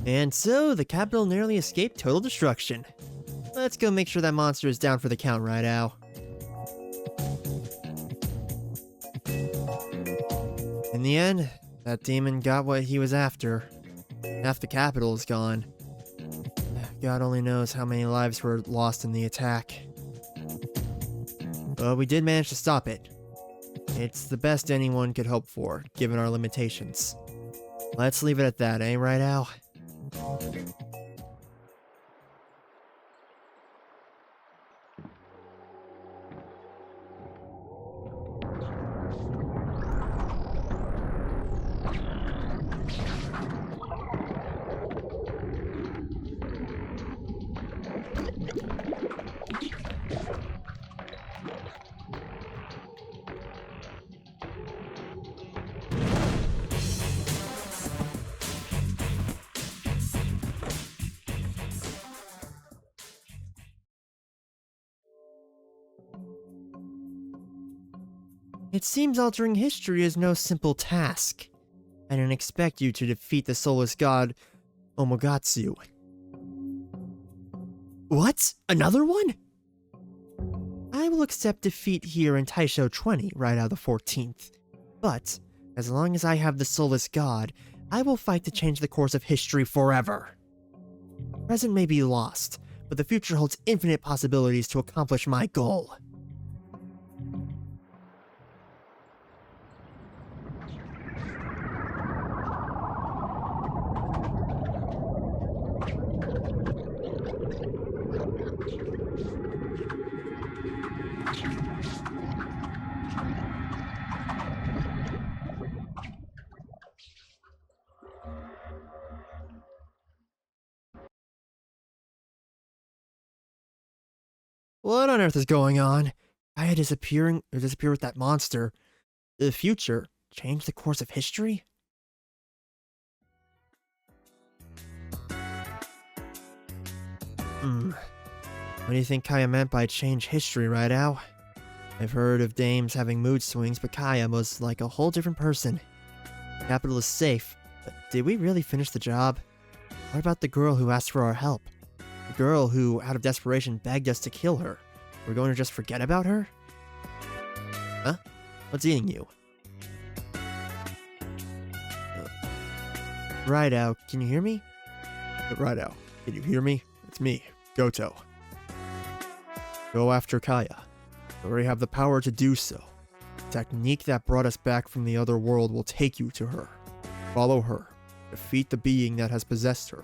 And so, the capital narrowly escaped total destruction. Let's go make sure that monster is down for the count, Raidou. In the end, that demon got what he was after. Half the capital is gone. God only knows how many lives were lost in the attack. But we did manage to stop it. It's the best anyone could hope for, given our limitations. Let's leave it at that, eh, Raidou? It seems altering history is no simple task. I didn't expect you to defeat the Soulless God, Omogatsu. What? Another one? I will accept defeat here in Taisho 20, right out of the 14th. But, as long as I have the Soulless God, I will fight to change the course of history forever. The present may be lost, but the future holds infinite possibilities to accomplish my goal. What on earth is going on? Kaya disappear with that monster. The future change the course of history? What do you think Kaya meant by change history, Raidou? I've heard of dames having mood swings, but Kaya was like a whole different person. The capital is safe, but did we really finish the job? What about the girl who asked for our help? The girl who, out of desperation, begged us to kill her. We're going to just forget about her? Huh? What's eating you? Raidou, can you hear me? Raidou, can you hear me? It's me, Goto. Go after Kaya. You already have the power to do so. The technique that brought us back from the other world will take you to her. Follow her. Defeat the being that has possessed her.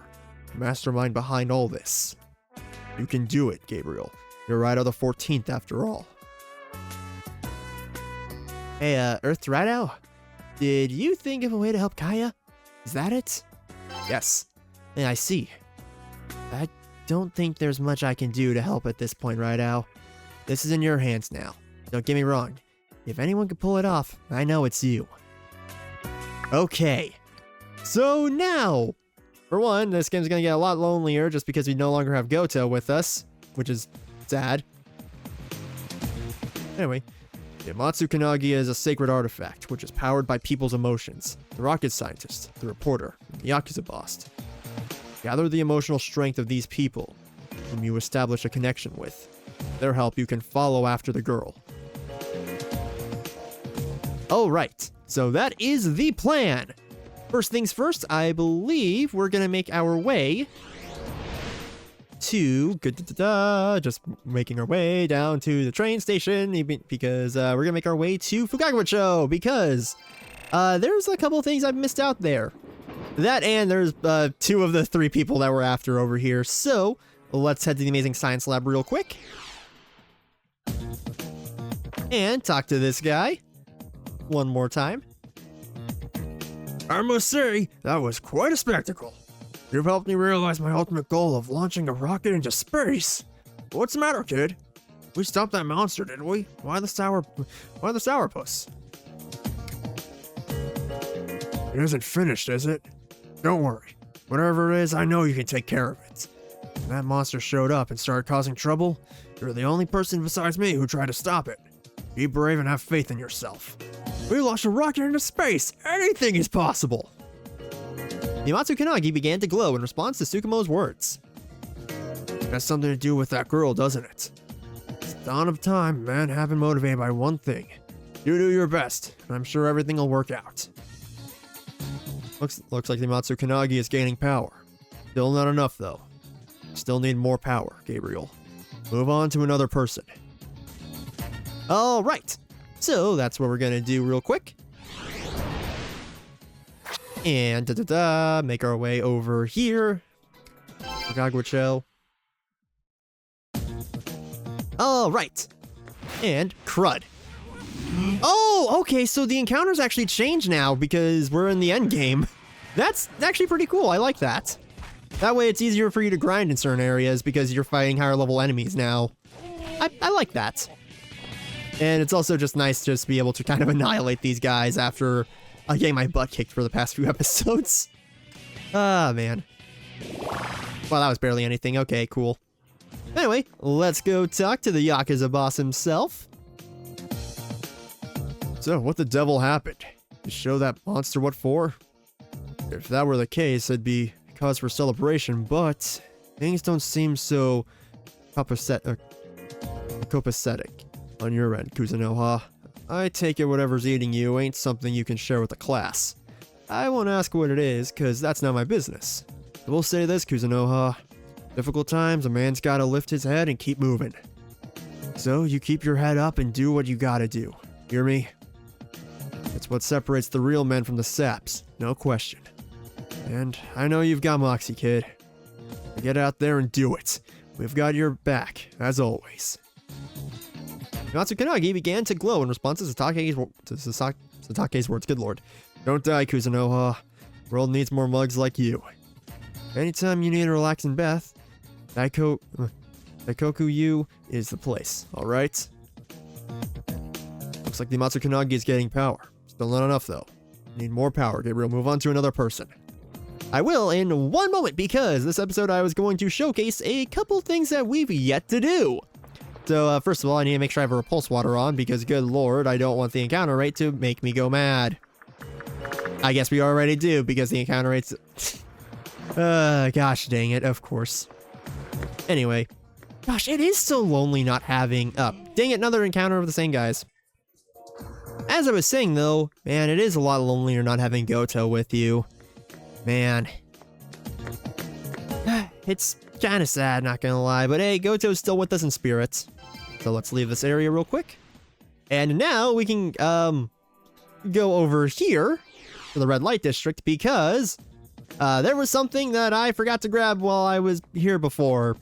The mastermind behind all this. You can do it, Gabriel. You're Raidou the 14th after all. Hey, Earth Raidou? Did you think of a way to help Kaya? Is that it? Yes. Yeah, I see. I don't think there's much I can do to help at this point, Raidou. This is in your hands now. Don't get me wrong. If anyone can pull it off, I know it's you. Okay. So now, for one, this game's gonna get a lot lonelier just because we no longer have Goto with us, which is sad. Anyway, the Amatsu Kunagi is a sacred artifact, which is powered by people's emotions. The rocket scientist, the reporter, and the Yakuza boss. Gather the emotional strength of these people, whom you establish a connection with. With their help, you can follow after the girl. Alright, so that is the plan. First things first, I believe we're gonna make our way to... just making our way down to the train station, because we're gonna make our way to Fukagawacho, because there's a couple of things I've missed out there. That and there's 2 of the 3 people that we're after over here, so let's head to the Amazing Science Lab real quick. And talk to this guy one more time. I must say, that was quite a spectacle. You've helped me realize my ultimate goal of launching a rocket into space. What's the matter, kid? We stopped that monster, didn't we? Why the sourpuss? It isn't finished, is it? Don't worry. Whatever it is, I know you can take care of it. When that monster showed up and started causing trouble, you're the only person besides me who tried to stop it. Be brave and have faith in yourself. We launched a rocket into space! Anything is possible! The Amatsu Kunagi began to glow in response to Tsukumo's words. It has something to do with that girl, doesn't it? It's the dawn of time, man, have been motivated by one thing. You do your best, and I'm sure everything will work out. Looks like the Amatsu Kunagi is gaining power. Still not enough, though. Still need more power, Gabriel. Move on to another person. Alright, so that's what we're gonna do real quick. And make our way over here. Gaguacho. Alright. And crud. Oh, okay, so the encounters actually change now because we're in the end game. That's actually pretty cool. I like that. That way it's easier for you to grind in certain areas because you're fighting higher level enemies now. I like that. And it's also just nice to just be able to kind of annihilate these guys after getting my butt kicked for the past few episodes. Ah, man. Well, that was barely anything. Okay, cool. Anyway, let's go talk to the Yakuza boss himself. So, what the devil happened? To show that monster what for? If that were the case, it'd be cause for celebration, but things don't seem so copacetic on your end, Kuzunoha. I take it whatever's eating you ain't something you can share with the class. I won't ask what it is, cause that's not my business. I will say this, Kuzunoha. Difficult times, a man's gotta lift his head and keep moving. So, you keep your head up and do what you gotta do. Hear me? It's what separates the real men from the saps, no question. And I know you've got moxie, kid. Get out there and do it. We've got your back, as always. Amatsu Kunagi began to glow in response to Satake's words. Good lord. Don't die, Kuzunoha. The world needs more mugs like you. Anytime you need a relaxing bath, Daikoku-yu is the place, alright? Looks like the Amatsu Kunagi is getting power. Still not enough, though. Need more power, Gabriel. Move on to another person. I will in one moment, because this episode I was going to showcase a couple things that we've yet to do. So, first of all, I need to make sure I have a repulse water on, because good lord, I don't want the encounter rate to make me go mad. I guess we already do, because the encounter rate's... gosh dang it, of course. Anyway. Gosh, it is so lonely not having... dang it, another encounter of the same guys. As I was saying, though, man, it is a lot lonelier not having Goto with you. Man. It's kind of sad, not gonna lie, but hey, Goto's still with us in spirit. So let's leave this area real quick. And now we can, go over here to the red light district because, there was something that I forgot to grab while I was here before.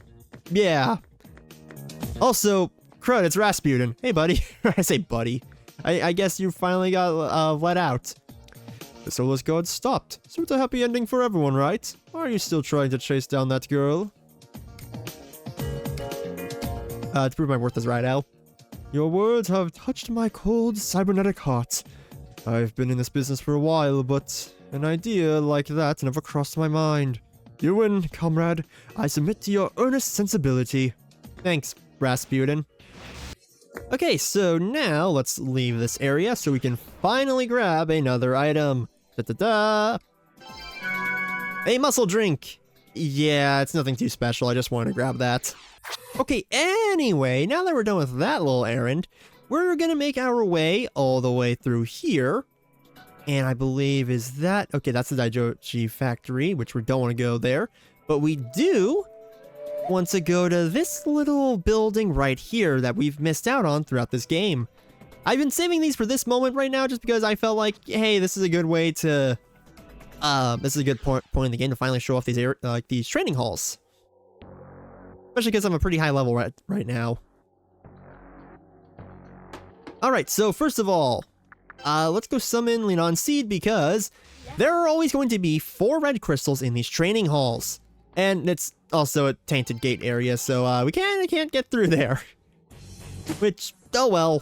Yeah. Also, crud, it's Rasputin. Hey, buddy. I say buddy. I guess you finally got, let out. The Soulless God stopped. So it's a happy ending for everyone, right? Or are you still trying to chase down that girl? To prove my worth as Raidou. Your words have touched my cold, cybernetic heart. I've been in this business for a while, but an idea like that never crossed my mind. You win, comrade. I submit to your earnest sensibility. Thanks, Rasputin. Okay, so now let's leave this area so we can finally grab another item. Da-da-da! A muscle drink! Yeah, it's nothing too special, I just wanted to grab that. Okay, anyway, now that we're done with that little errand, we're gonna make our way all the way through here. And I believe is that... Okay, that's the Daijoji factory, which we don't want to go there. But we do want to go to this little building right here that we've missed out on throughout this game. I've been saving these for this moment right now just because I felt like, hey, this is a good way to... this is a good point in the game to finally show off these these training halls. Especially because I'm a pretty high level right now. Alright, so first of all, let's go summon Linon Seed because there are always going to be 4 red crystals in these training halls. And it's also a tainted gate area, so we can't get through there. Which, oh well.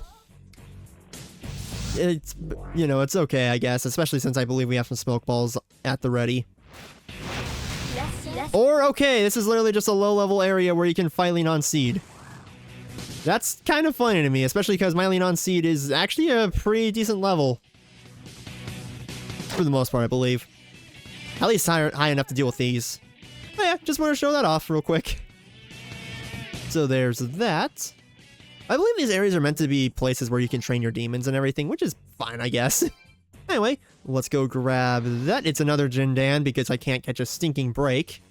It's, you know, it's okay, I guess, especially since I believe we have some smoke balls at the ready. Or, okay, this is literally just a low-level area where you can fight Linon Seed. That's kind of funny to me, especially because my Linon Seed is actually a pretty decent level. For the most part, I believe. At least high enough to deal with these. Oh, yeah, just want to show that off real quick. So there's that. I believe these areas are meant to be places where you can train your demons and everything, which is fine, I guess. Anyway, let's go grab that. It's another Jindan because I can't catch a stinking break.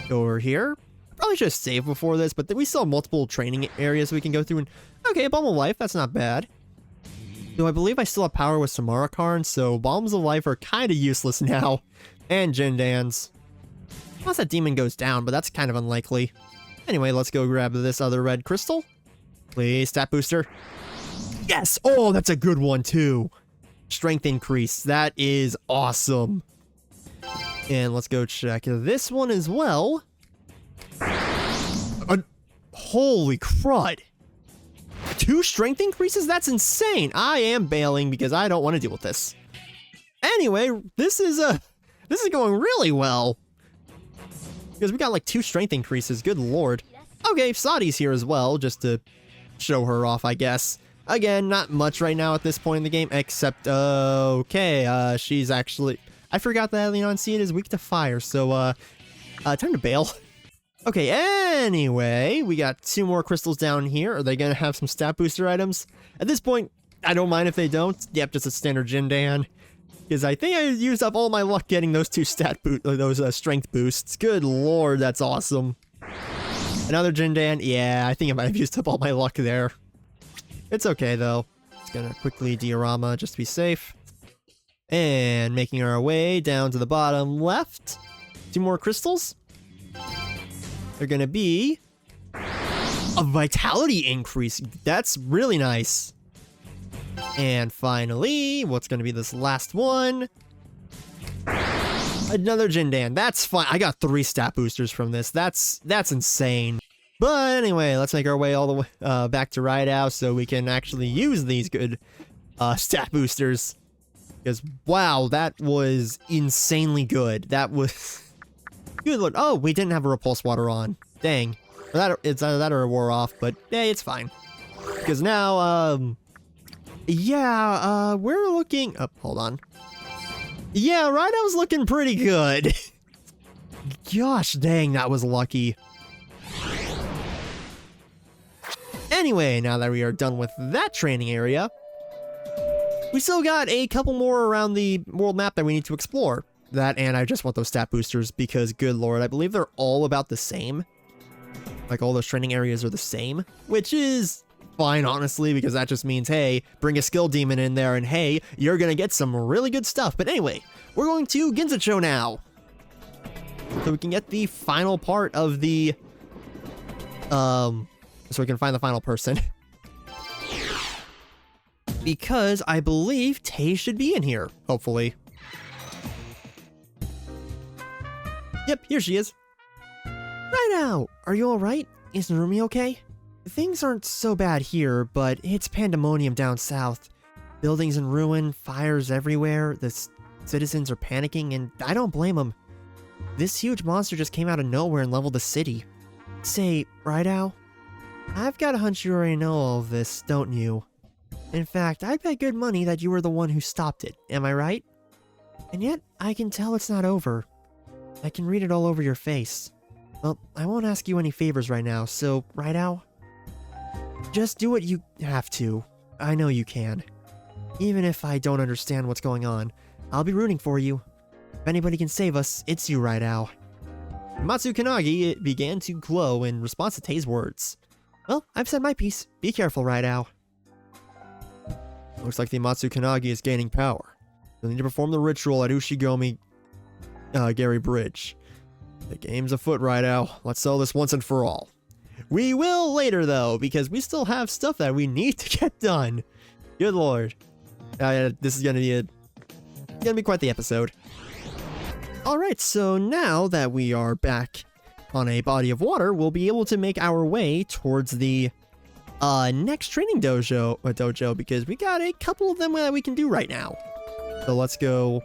Go over here. Probably should have saved before this, but we still have multiple training areas we can go through. And okay, Balm of Life, that's not bad. Though I believe I still have power with Samara Karn, so Balms of Life are kind of useless now. And Jindans. Unless that demon goes down, but that's kind of unlikely. Anyway, let's go grab this other red crystal. Please, stat booster. Yes! Oh, that's a good one, too. Strength increase. That is awesome. And let's go check this one as well. Holy crud. 2 strength increases? That's insane. I am bailing because I don't want to deal with this. Anyway, this is going really well. Because we got like 2 strength increases. Good lord. Okay, Sadi's here as well, just to show her off, I guess. Again, not much right now at this point in the game, except, okay, she's actually... I forgot that Leon Seed is weak to fire, so, time to bail. Okay, anyway, we got 2 more crystals down here. Are they gonna have some stat booster items? At this point, I don't mind if they don't. Yep, just a standard Jindan. Because I think I used up all my luck getting those 2 strength boosts. Good lord, that's awesome. Another Jindan. Yeah, I think I might have used up all my luck there. It's okay, though. Just gonna quickly diorama just to be safe. And making our way down to the bottom left. 2 more crystals. They're gonna be a vitality increase. That's really nice. And finally, what's gonna be this last one? Another Jindan. That's fine. I got 3 stat boosters from this. That's insane. But anyway, let's make our way all the way back to Raidou so we can actually use these good stat boosters. Because, wow, that was insanely good. That was... Good lord. Oh, we didn't have a Repulse Water on. Dang. It's either that or it wore off, but hey, it's fine. Because now, yeah, we're looking... Oh, hold on. Yeah, Raidou's looking pretty good. Gosh dang, that was lucky. Anyway, now that we are done with that training area, we still got a couple more around the world map that we need to explore. That, and I just want those stat boosters because, good lord, I believe they're all about the same. Like, all those training areas are the same, which is fine, honestly, because that just means, hey, bring a skill demon in there, and hey, you're gonna get some really good stuff. But anyway, we're going to Ginzacho now. So we can get the final part of the, so we can find the final person. Because I believe Tay should be in here, hopefully. Yep, here she is. Raidou, are you alright? Is Narumi okay? Things aren't so bad here, but it's pandemonium down south. Buildings in ruin, fires everywhere, the citizens are panicking, and I don't blame them. This huge monster just came out of nowhere and leveled the city. Say, Raidou, I've got a hunch you already know all of this, don't you? In fact, I'd bet good money that you were the one who stopped it, am I right? And yet, I can tell it's not over. I can read it all over your face. Well, I won't ask you any favors right now, so, Raidou, just do what you have to. I know you can. Even if I don't understand what's going on, I'll be rooting for you. If anybody can save us, it's you, Raidou. Amatsu Kunagi began to glow in response to Tei's words. Well, I've said my piece. Be careful, Raidou. Looks like the Amatsu Kunagi is gaining power. You'll need to perform the ritual at Ushigomi Gary Bridge. The game's afoot, Raidou. Let's settle this once and for all. We will later, though, because we still have stuff that we need to get done. Good lord. This is gonna be quite the episode. Alright, so now that we are back on a body of water, we'll be able to make our way towards the next training dojo, because we got a couple of them that we can do right now. So let's go,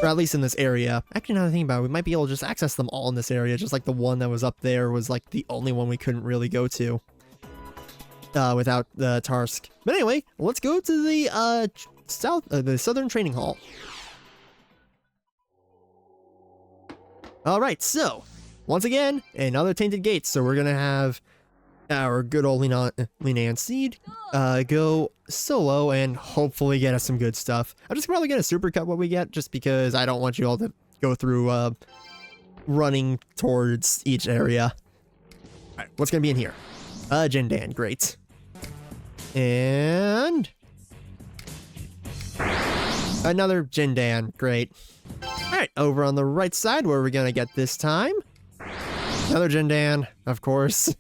or at least in this area. Actually, now that I think about it, we might be able to just access them all in this area, just like the one that was up there was like the only one we couldn't really go to without the Tarsk. But anyway, let's go to the the Southern Training Hall. Alright, so, once again, another Tainted Gate. So we're gonna have our good old Linan Seed go solo and hopefully get us some good stuff. I'm just probably gonna supercut what we get just because I don't want you all to go through running towards each area. Alright, what's gonna be in here? Jindan, great. And another Jindan, great. Alright, over on the right side, where are we gonna get this time? Another Jindan, of course.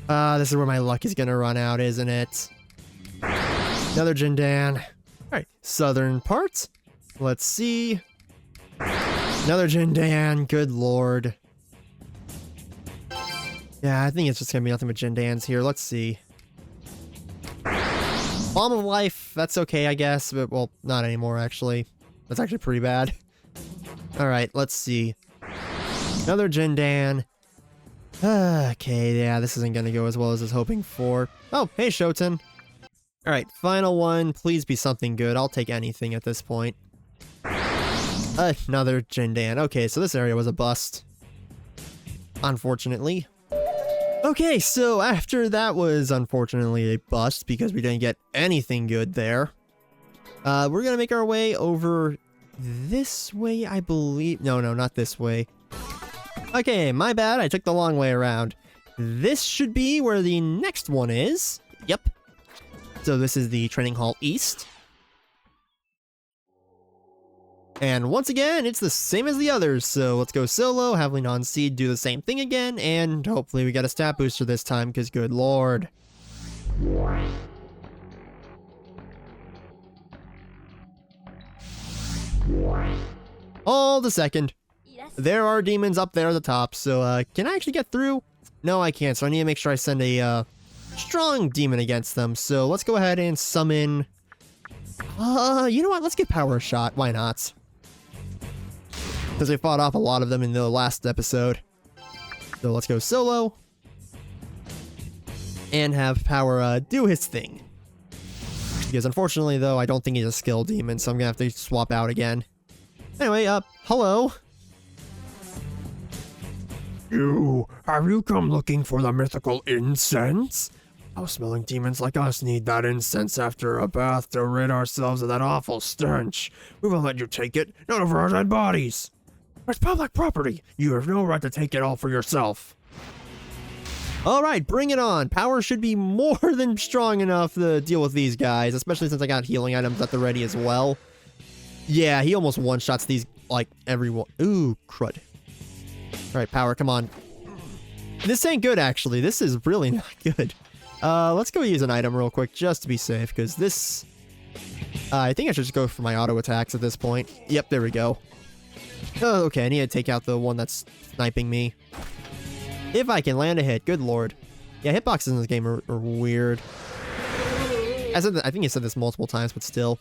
This is where my luck is gonna run out, isn't it? Another Jindan. Alright, southern part. Let's see. Another Jindan, good lord. Yeah, I think it's just gonna be nothing but Jindans here. Let's see. Balm of Life, that's okay, I guess, but, well, not anymore, actually. That's actually pretty bad. Alright, let's see. Another Jindan. Okay, yeah, this isn't gonna go as well as I was hoping for. Oh, hey, Shoten. Alright, final one. Please be something good. I'll take anything at this point. Another Jindan. Okay, so this area was a bust. Unfortunately. Okay, so after that was unfortunately a bust because we didn't get anything good there. We're gonna make our way over this way, I believe. No, not this way. Okay, my bad. I took the long way around. This should be where the next one is. Yep. So this is the Training Hall East. And once again, it's the same as the others, so let's go solo, have Linan Seed do the same thing again, and hopefully we get a stat booster this time, because good lord. Hold a second. There are demons up there at the top, so can I actually get through? No, I can't, so I need to make sure I send a strong demon against them, so let's go ahead and summon... you know what, let's give Power a shot, why not? Because we fought off a lot of them in the last episode. So let's go solo. And have Power do his thing. Because unfortunately, though, I don't think he's a skill demon, so I'm gonna have to swap out again. Anyway, hello. Have you come looking for the mythical incense? House-smelling demons like us need that incense after a bath to rid ourselves of that awful stench. We won't let you take it, not over our dead bodies. It's public property. You have no right to take it all for yourself. Alright, bring it on. Power should be more than strong enough to deal with these guys, especially since I got healing items at the ready as well. Yeah, he almost one-shots these, like, everyone. Ooh, crud. Alright, Power, come on. This ain't good, actually. This is really not good. Let's go use an item real quick, just to be safe, because this... I think I should just go for my auto attacks at this point. Yep, there we go. Oh, okay, I need to take out the one that's sniping me. If I can land a hit, good lord. Yeah, hitboxes in this game are weird. I think I said this multiple times, but still.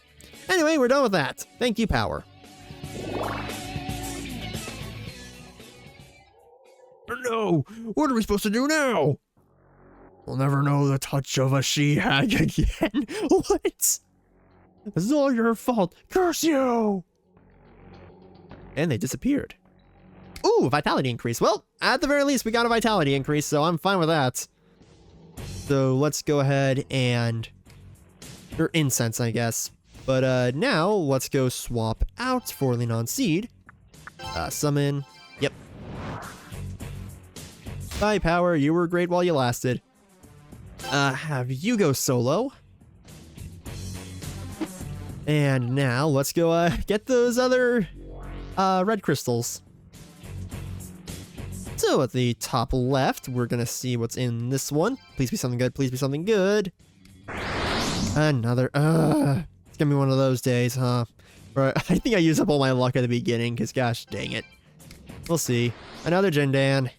Anyway, we're done with that. Thank you, Power. No! What are we supposed to do now? We'll never know the touch of a she-hag again. What? This is all your fault. Curse you! And they disappeared. Ooh, vitality increase. Well, at the very least, we got a vitality increase, so I'm fine with that. So let's go ahead and... or incense, I guess. But now, let's go swap out for Linan Seed. Summon. Yep. Bye, Power. You were great while you lasted. Have you go solo. And now, let's go get those other red crystals. So at the top left, we're gonna see what's in this one. Please be something good, please be something good. Another, it's gonna be one of those days, huh? Or I think I used up all my luck at the beginning, because gosh dang it. We'll see. Another Jindan.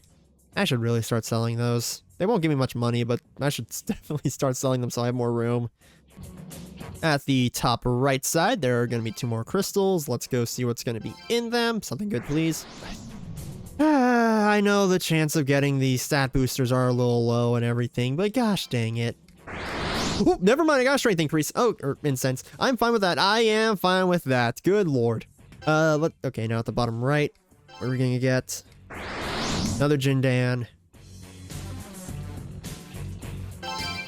I should really start selling those. They won't give me much money, but I should definitely start selling them so I have more room. At the top right side, there are going to be 2 more crystals. Let's go see what's going to be in them. Something good, please. I know the chance of getting the stat boosters are a little low and everything, but gosh dang it. Ooh, never mind, I got a strength increase. Oh, or incense. I'm fine with that. I am fine with that. Good lord. Okay, now at the bottom right. What are we gonna get? Another Jindan.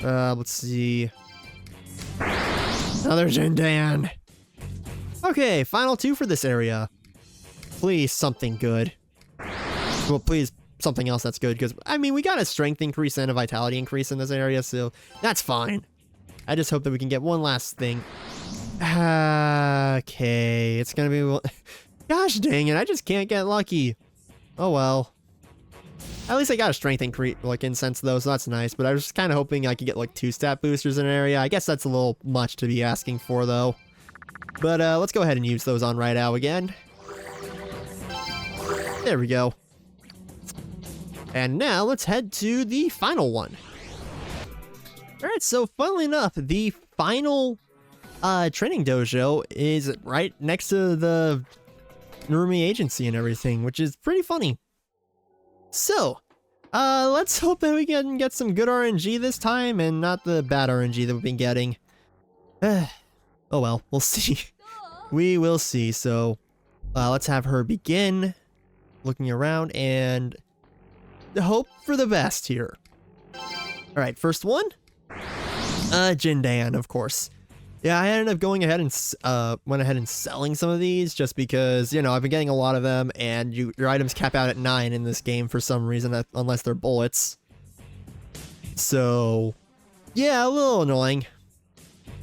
Let's see. Another Jindan. Okay, final 2 for this area. Please, something good. Well, please, something else that's good, because, I mean, we got a strength increase and a vitality increase in this area, so that's fine. I just hope that we can get one last thing. Okay, it's gonna be... Gosh dang it, I just can't get lucky. Oh well. At least I got a strength increase, like, incense, though, so that's nice, but I was just kind of hoping I could get, like, 2 stat boosters in an area. I guess that's a little much to be asking for, though. But, let's go ahead and use those on Raidou again. There we go. And now, let's head to the final one. Alright, so funnily enough, the final training dojo is right next to the Nurumi agency and everything, which is pretty funny. So, let's hope that we can get some good RNG this time and not the bad RNG that we've been getting. Oh well, we'll see. We will see. So, let's have her begin looking around and hope for the best here. Alright, first one. Jindan, of course. Yeah, I ended up going ahead and went ahead and selling some of these just because, you know, I've been getting a lot of them, and your items cap out at 9 in this game for some reason, unless they're bullets. So, yeah, a little annoying.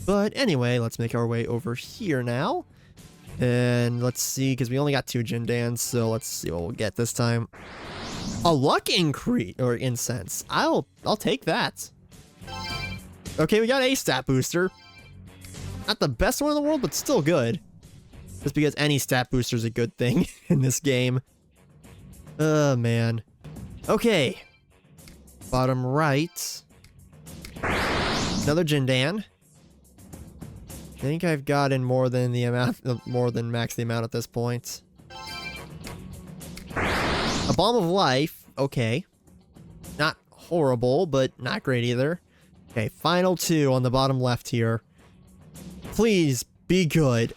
But anyway, let's make our way over here now. And let's see, because we only got 2 Jindans, so let's see what we'll get this time. A luck increase, or incense. I'll take that. Okay, we got a stat booster. Not the best one in the world, but still good. Just because any stat booster is a good thing in this game. Oh, man. Okay. Bottom right. Another Jindan. I think I've gotten more than the amount, more than max the amount at this point. A Balm of Life. Okay. Not horrible, but not great either. Okay, final 2 on the bottom left here. Please be good.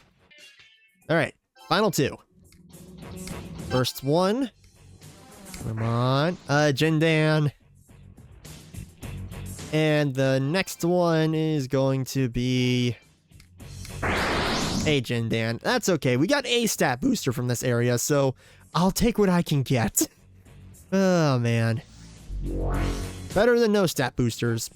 Alright, final 2. First one. Come on. Jindan. And the next one is going to be a Jindan. That's okay. We got a stat booster from this area, so I'll take what I can get. Oh, man. Better than no stat boosters.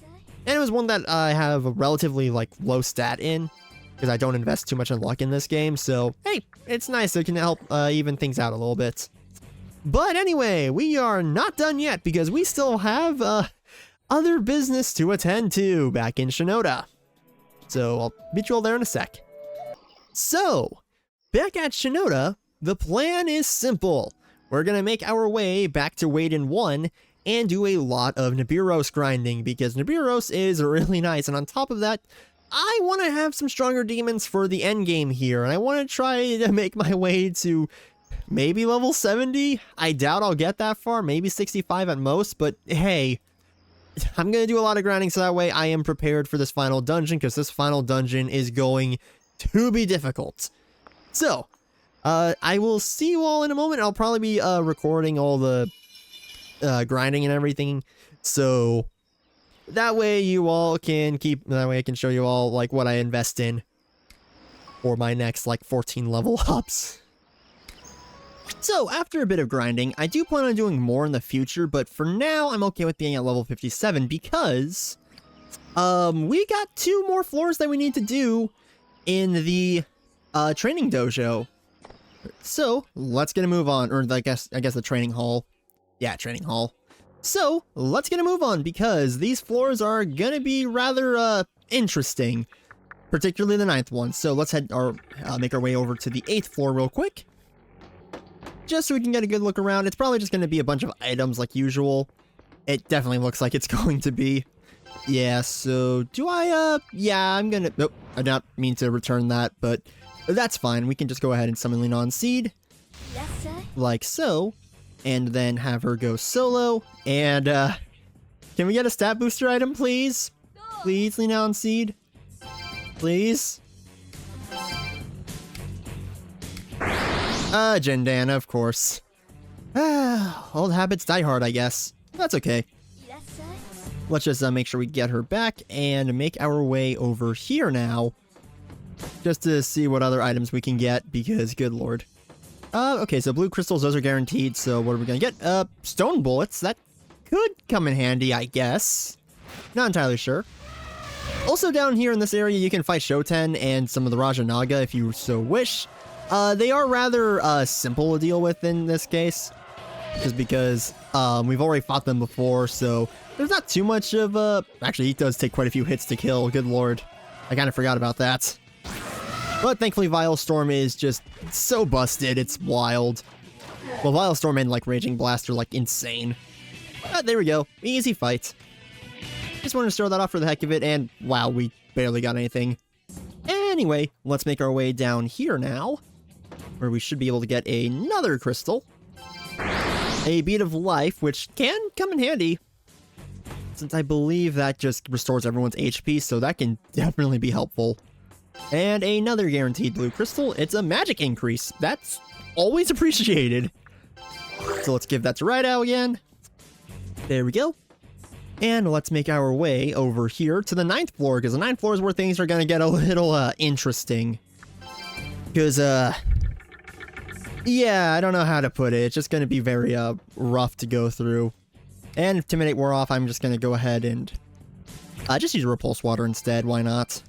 And it was one that I have a relatively, like, low stat in, because I don't invest too much in luck in this game, so, hey, it's nice. It can help even things out a little bit. But anyway, we are not done yet, because we still have other business to attend to back in Shinoda. So, I'll meet you all there in a sec. So, back at Shinoda, the plan is simple. We're gonna make our way back to Waden 1 and do a lot of Nibiros grinding, because Nibiros is really nice, and on top of that, I want to have some stronger demons for the end game here, and I want to try to make my way to maybe level 70. I doubt I'll get that far, maybe 65 at most, but hey, I'm going to do a lot of grinding so that way I am prepared for this final dungeon, because this final dungeon is going to be difficult. So, I will see you all in a moment. I'll probably be recording all the grinding and everything, so that way you all can that way I can show you all like what I invest in for my next like 14 level ups. So after a bit of grinding, I do plan on doing more in the future, but for now I'm okay with being at level 57 because we got 2 more floors that we need to do in the training dojo. So let's get a move on, or I guess the training hall. Yeah, training hall. So, let's get a move on, because these floors are gonna be rather, interesting. Particularly the 9th one. So, let's make our way over to the 8th floor real quick. Just so we can get a good look around. It's probably just gonna be a bunch of items like usual. It definitely looks like it's going to be. Yeah, so, yeah, I'm gonna... Nope, I did not mean to return that, but that's fine. We can just go ahead and summon Linon Seed. Yes, sir. Like so. And then have her go solo. And, can we get a stat booster item, please? Please, Linon Seed. Please. Jindan, of course. Old habits die hard, I guess. That's okay. Let's just make sure we get her back and make our way over here now. Just to see what other items we can get, because good lord. Okay, so blue crystals, those are guaranteed, so what are we gonna get? Stone bullets, that could come in handy, I guess. Not entirely sure. Also down here in this area, you can fight Shoten and some of the Rajanaga if you so wish. They are rather simple to deal with in this case, just because we've already fought them before, so there's not too much of a... Actually, he does take quite a few hits to kill, good lord. I kind of forgot about that. But thankfully, Vilestorm is just so busted, it's wild. Well, Vilestorm and, like, Raging Blast are, like, insane. There we go. Easy fight. Just wanted to throw that off for the heck of it, and wow, we barely got anything. Anyway, let's make our way down here now, where we should be able to get another crystal. A Bead of Life, which can come in handy, since I believe that just restores everyone's HP, so that can definitely be helpful. And another guaranteed blue crystal. It's a magic increase. That's always appreciated. So let's give that to Raidou again. There we go. And let's make our way over here to the 9th floor, because the 9th floor is where things are going to get a little interesting. Because, yeah, I don't know how to put it. It's just going to be very rough to go through. And if Intimidate wore off, I'm just going to go ahead and just use Repulse Water instead. Why not?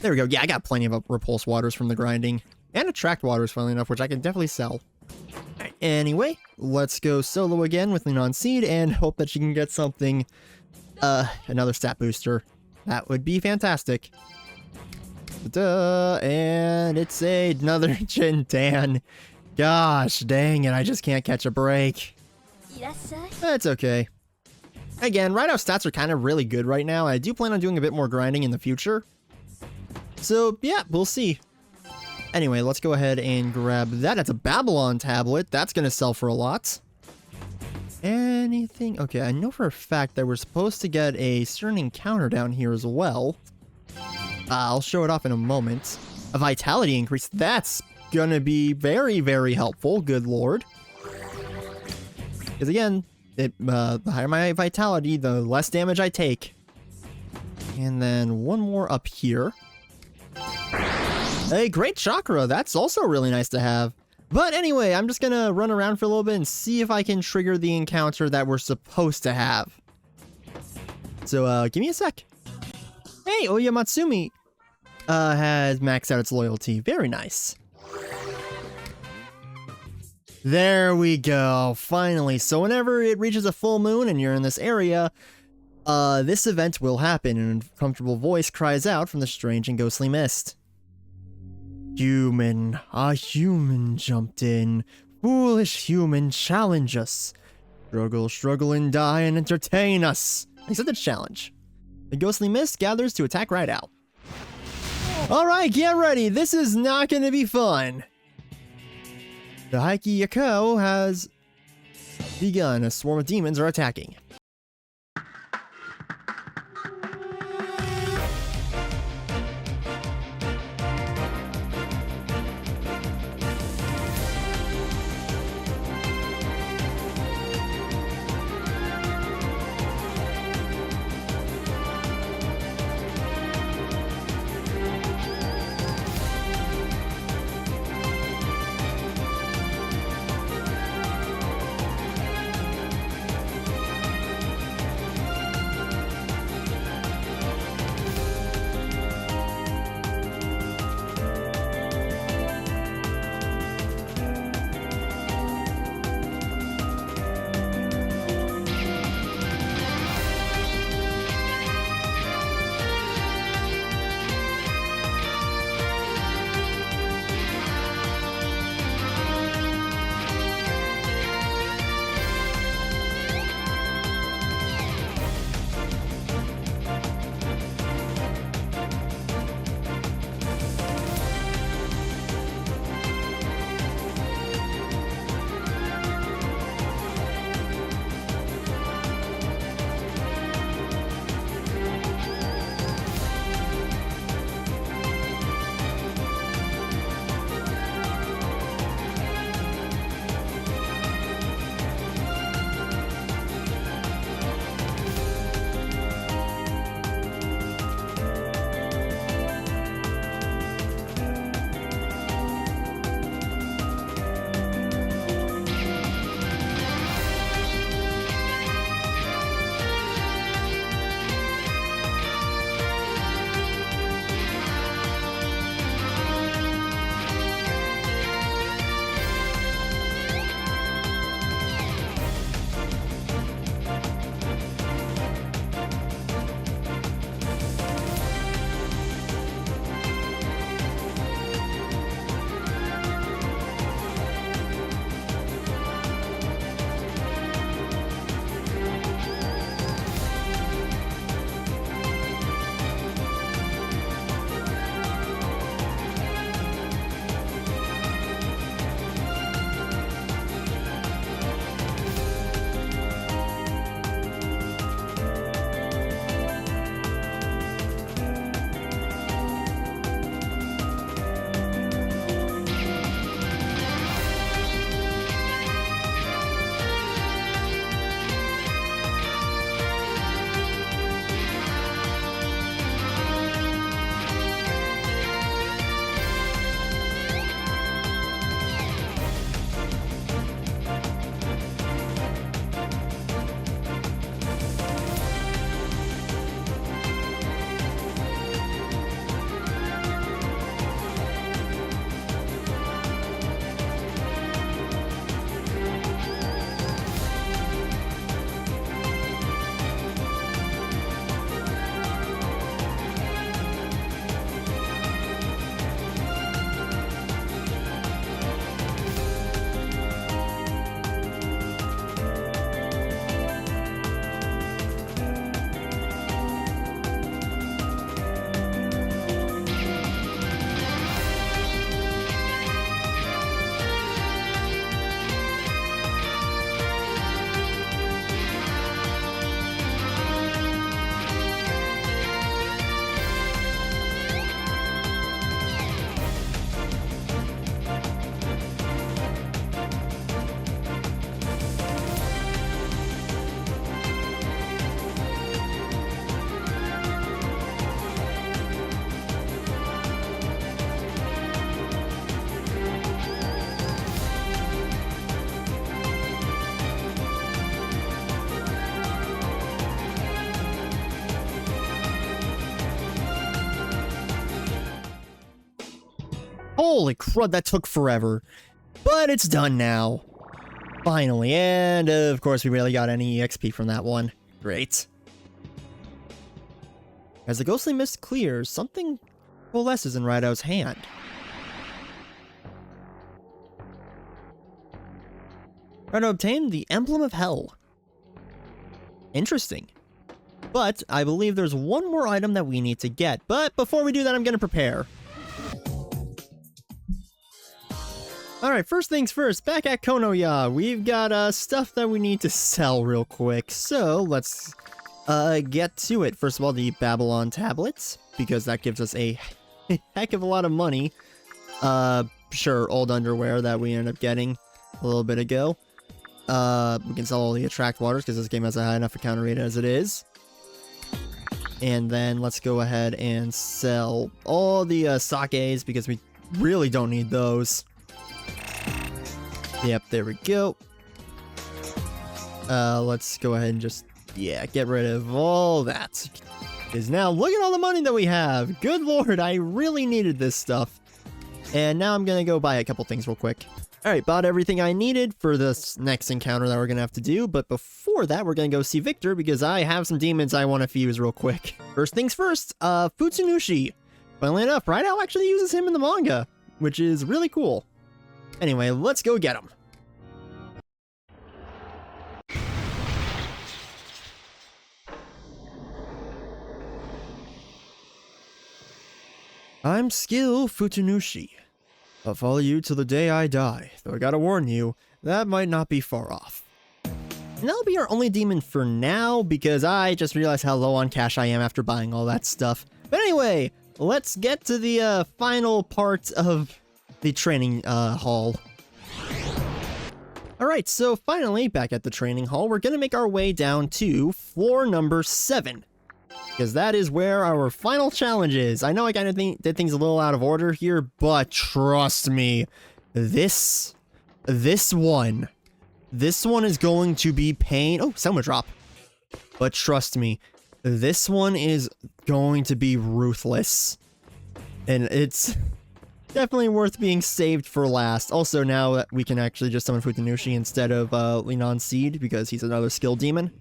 There we go. Yeah, I got plenty of Repulse Waters from the grinding. And Attract Waters, funnily enough, which I can definitely sell. Anyway, let's go solo again with Lean on Seed and hope that she can get something, another stat booster. That would be fantastic. And it's another Jintan. Gosh, dang it, I just can't catch a break. That's okay. Again, Raidou's stats are kind of really good right now. I do plan on doing a bit more grinding in the future. So, yeah, we'll see. Anyway, let's go ahead and grab that. It's a Babylon tablet. That's going to sell for a lot. Anything? Okay, I know for a fact that we're supposed to get a certain encounter down here as well. I'll show it off in a moment. A vitality increase. That's going to be very, very helpful. Good lord. Because again, the higher my vitality, the less damage I take. And then one more up here. A great chakra, that's also really nice to have. But anyway, I'm just gonna run around for a little bit and see if I can trigger the encounter that we're supposed to have. So, give me a sec. Hey, Oya Matsumi has maxed out its loyalty. Very nice. There we go, finally. So whenever it reaches a full moon and you're in this area, this event will happen, and an uncomfortable voice cries out from the strange and ghostly mist. Human, a human jumped in. Foolish human, challenge us. Struggle, struggle, and die, and entertain us. Accept the challenge. The ghostly mist gathers to attack Raidou. Alright, get ready. This is not going to be fun. The Heike Yako has begun. A swarm of demons are attacking. Holy crud, that took forever. But it's done now. Finally. And, of course, we barely got any EXP from that one. Great. As the ghostly mist clears, something coalesces in Raidou's hand. Raidou obtained the Emblem of Hell. Interesting. But I believe there's one more item that we need to get. But before we do that, I'm going to prepare. Alright, first things first, back at Konoya, we've got stuff that we need to sell real quick. So let's get to it. First of all, the Babylon tablets, because that gives us a heck of a lot of money. Sure, old underwear that we ended up getting a little bit ago. We can sell all the attract waters because this game has a high enough encounter rate as it is. And then let's go ahead and sell all the sakes because we really don't need those. Yep, there we go. Let's go ahead and just, yeah, get rid of all that. Because now, look at all the money that we have. Good lord, I really needed this stuff. And now I'm gonna go buy a couple things real quick. Alright, bought everything I needed for this next encounter that we're gonna have to do. But before that, we're gonna go see Victor because I have some demons I want to fuse real quick. First things first, Futsunushi. Funnily enough, Raidou actually uses him in the manga, which is really cool. Anyway, let's go get him. I'm Skill Futsunushi. I'll follow you till the day I die, though I gotta warn you, that might not be far off. And that'll be our only demon for now, because I just realized how low on cash I am after buying all that stuff. But anyway, let's get to the final part of the training hall. Alright, so finally, back at the training hall, we're gonna make our way down to floor number 7. Because that is where our final challenge is. I know I kind of did things a little out of order here, but trust me, this one is going to be pain. Oh, Selma drop. But trust me, this one is going to be ruthless. And it's definitely worth being saved for last. Also, now that we can actually just summon Futsunushi instead of Linon Seed, because he's another skill demon.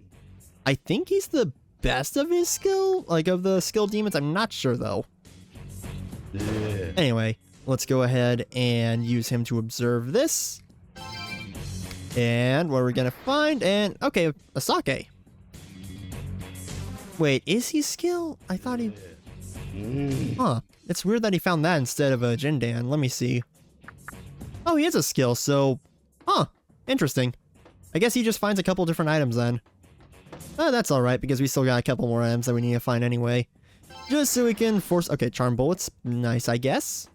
I think he's the best of his skill, like of the skill demons. I'm not sure though. Yeah. Anyway, let's go ahead and use him to observe this. And what are we gonna find? And okay, a sake. Wait, is he skill? I thought he... Huh. It's weird that he found that instead of a Jindan. Let me see. Oh, he is a skill, so... Huh. Interesting. I guess he just finds a couple different items then. That's alright, because we still got a couple more items that we need to find anyway. Just so we can force... Okay, charm bullets. Nice, I guess.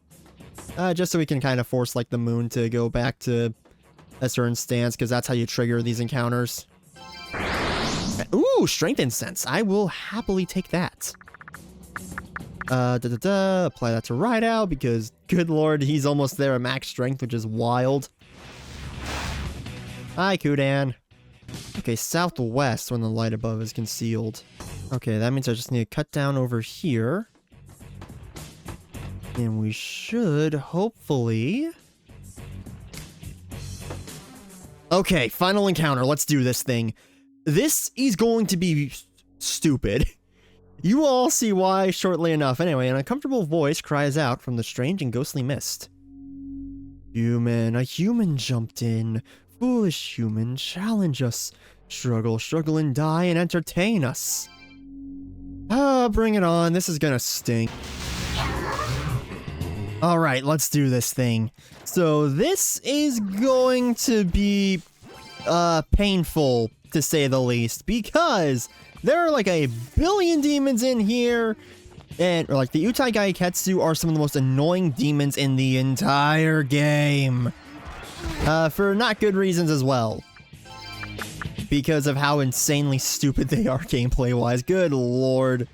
Just so we can kind of force, like, the moon to go back to a certain stance, because that's how you trigger these encounters. Ooh, strength incense. I will happily take that. Apply that to Raidou, because, good lord, he's almost there at max strength, which is wild. Hi, Kudan. Okay, southwest when the light above is concealed. Okay, that means I just need to cut down over here. And we should, hopefully... Okay, final encounter. Let's do this thing. This is going to be stupid. You will all see why shortly enough. Anyway, an uncomfortable voice cries out from the strange and ghostly mist. Human, a human jumped in. Foolish human, challenge us. Struggle, struggle and die and entertain us. Bring it on. This is gonna stink. Alright, let's do this thing. So this is going to be painful, to say the least, because there are like a billion demons in here, and like the Utai Gaiketsu are some of the most annoying demons in the entire game. For not good reasons as well. Because of how insanely stupid they are gameplay-wise. Good lord.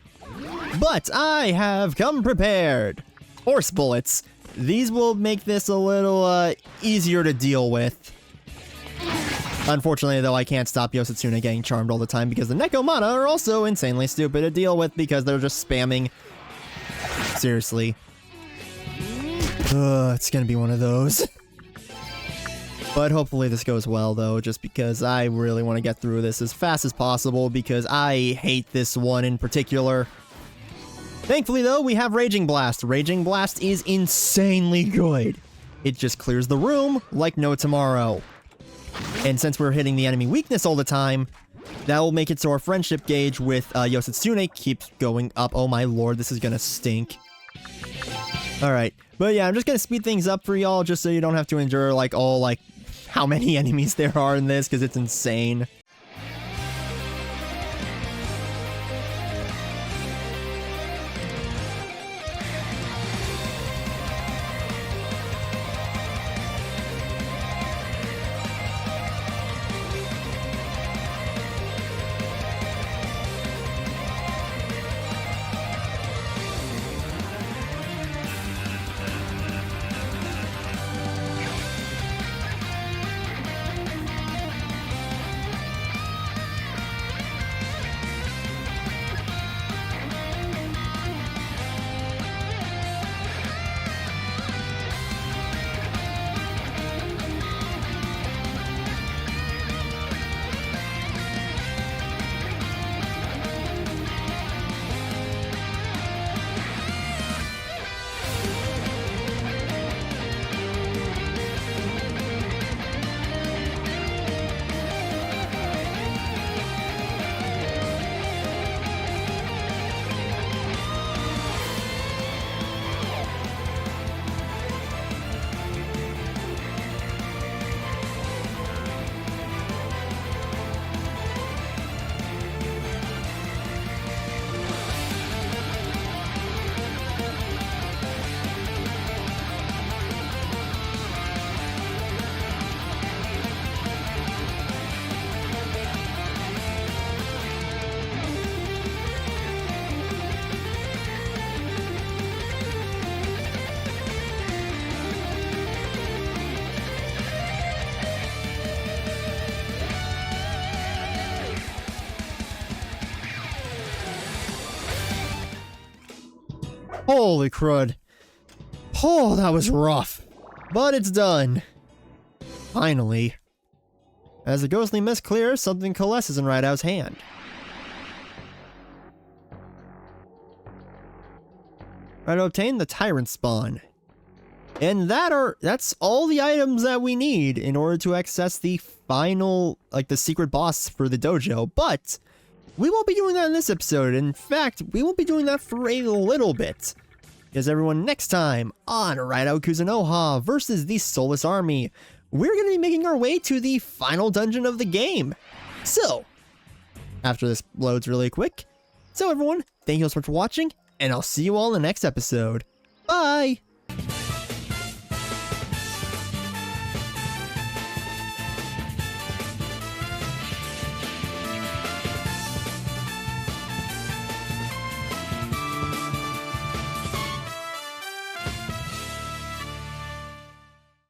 But I have come prepared. Horse bullets. These will make this a little easier to deal with. Unfortunately, though, I can't stop Yosatsune getting charmed all the time because the Nekomata are also insanely stupid to deal with because they're just spamming. Seriously. It's gonna be one of those. But hopefully this goes well, though, just because I really want to get through this as fast as possible, because I hate this one in particular. Thankfully, though, we have Raging Blast. Raging Blast is insanely good. It just clears the room like no tomorrow. And since we're hitting the enemy weakness all the time, that will make it so our friendship gauge with Yoshitsune keeps going up. Oh my lord, this is gonna stink. Alright, but yeah, I'm just gonna speed things up for y'all, just so you don't have to endure, like, all, like, how many enemies there are in this, because it's insane. Holy crud. Oh, that was rough. But it's done. Finally. As the ghostly mist clears, something coalesces in Raidou's hand. Raidou obtained the Tyrant Spawn. And that's all the items that we need in order to access the final, like, the secret boss for the dojo. But we won't be doing that in this episode. In fact, we won't be doing that for a little bit. Because everyone, next time on Raidou Kuzunoha versus the Soulless Army, we're going to be making our way to the final dungeon of the game. So, after this loads really quick. So everyone, thank you so much for watching, and I'll see you all in the next episode. Bye!